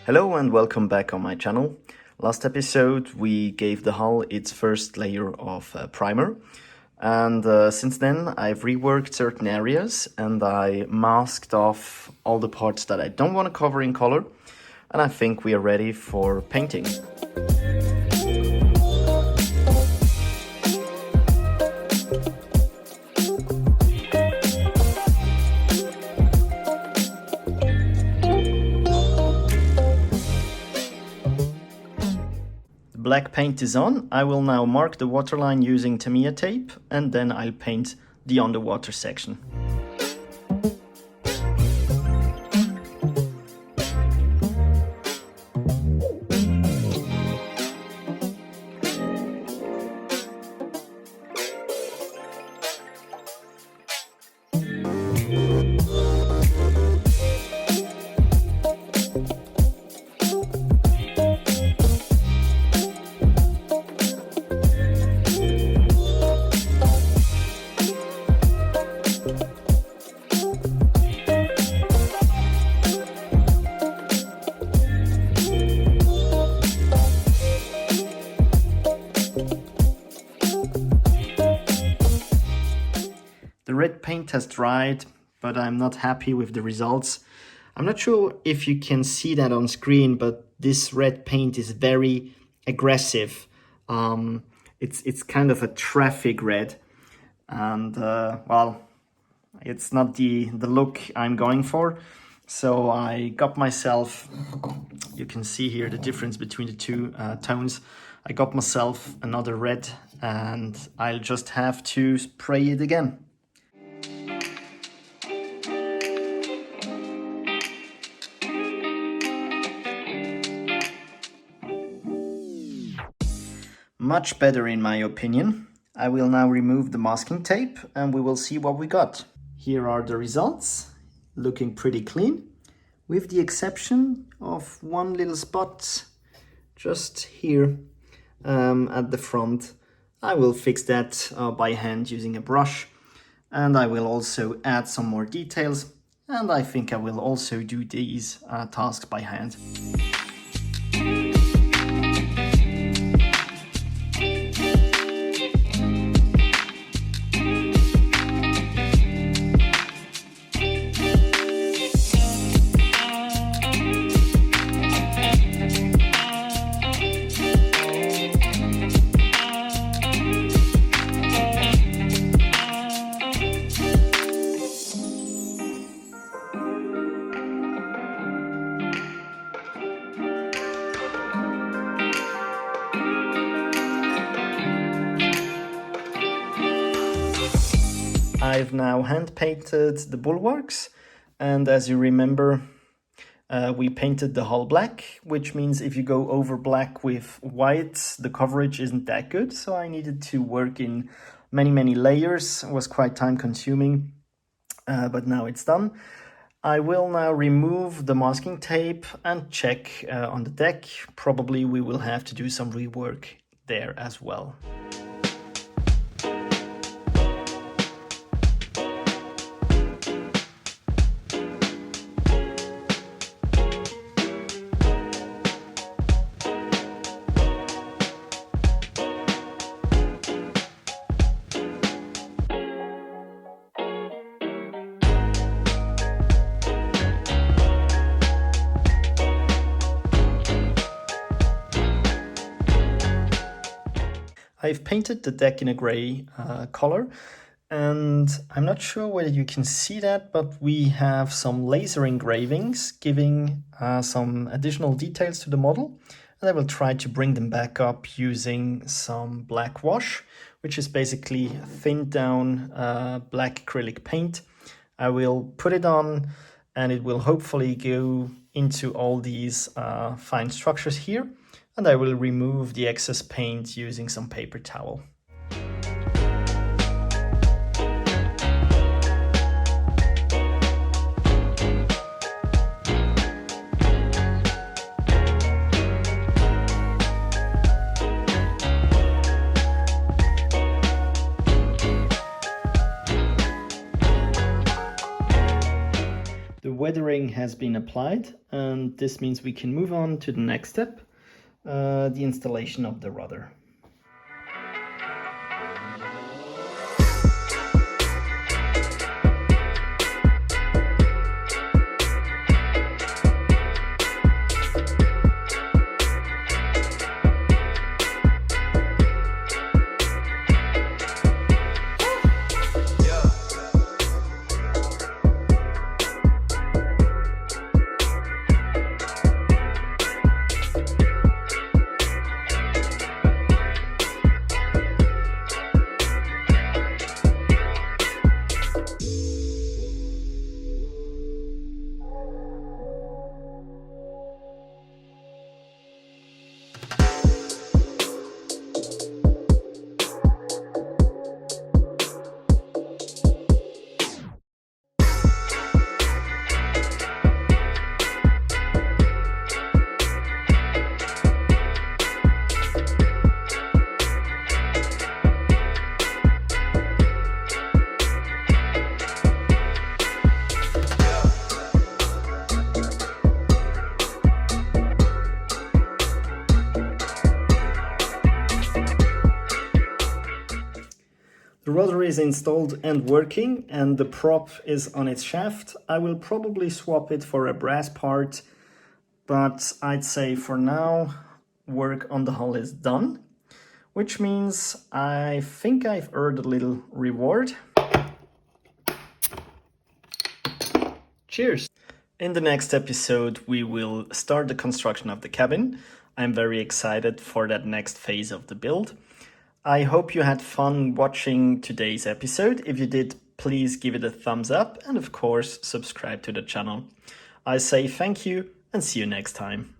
Hello and welcome back on my channel. Last episode we gave the hull its first layer of primer, and since then I've reworked certain areas and I masked off all the parts that I don't want to cover in color, and I think we are ready for painting. Black paint is on. I will now mark the waterline using Tamiya tape, and then I'll paint the underwater section. The red paint has dried, but I'm not happy with the results. I'm not sure if you can see that on screen, but this red paint is very aggressive. It's kind of a traffic red, and well, it's not the look I'm going for. So I got myself, you can see here the difference between the two tones. I got myself another red, and I'll just have to spray it again. Much better in my opinion. I will now remove the masking tape and we will see what we got. Here are the results, looking pretty clean, with the exception of one little spot just here at the front. I will fix that by hand using a brush, and I will also add some more details, and I think I will also do these tasks by hand. I've now hand painted the bulwarks, and as you remember, we painted the hull black, which means if you go over black with white, the coverage isn't that good. So I needed to work in many layers. It was quite time consuming, but now it's done. I will now remove the masking tape and check on the deck. Probably we will have to do some rework there as well. I've painted the deck in a gray color, and I'm not sure whether you can see that, but we have some laser engravings giving some additional details to the model, and I will try to bring them back up using some black wash, which is basically thinned down black acrylic paint. I will put it on, and it will hopefully go into all these fine structures here. And I will remove the excess paint using some paper towel. The weathering has been applied, and this means we can move on to the next step, the installation of the rudder. The rudder is installed and working, and the prop is on its shaft. I will probably swap it for a brass part, but I'd say for now work on the hull is done, which means I think I've earned a little reward. Cheers! In the next episode we will start the construction of the cabin. I'm very excited for that next phase of the build. I hope you had fun watching today's episode. If you did, please give it a thumbs up and of course subscribe to the channel. I say thank you and see you next time.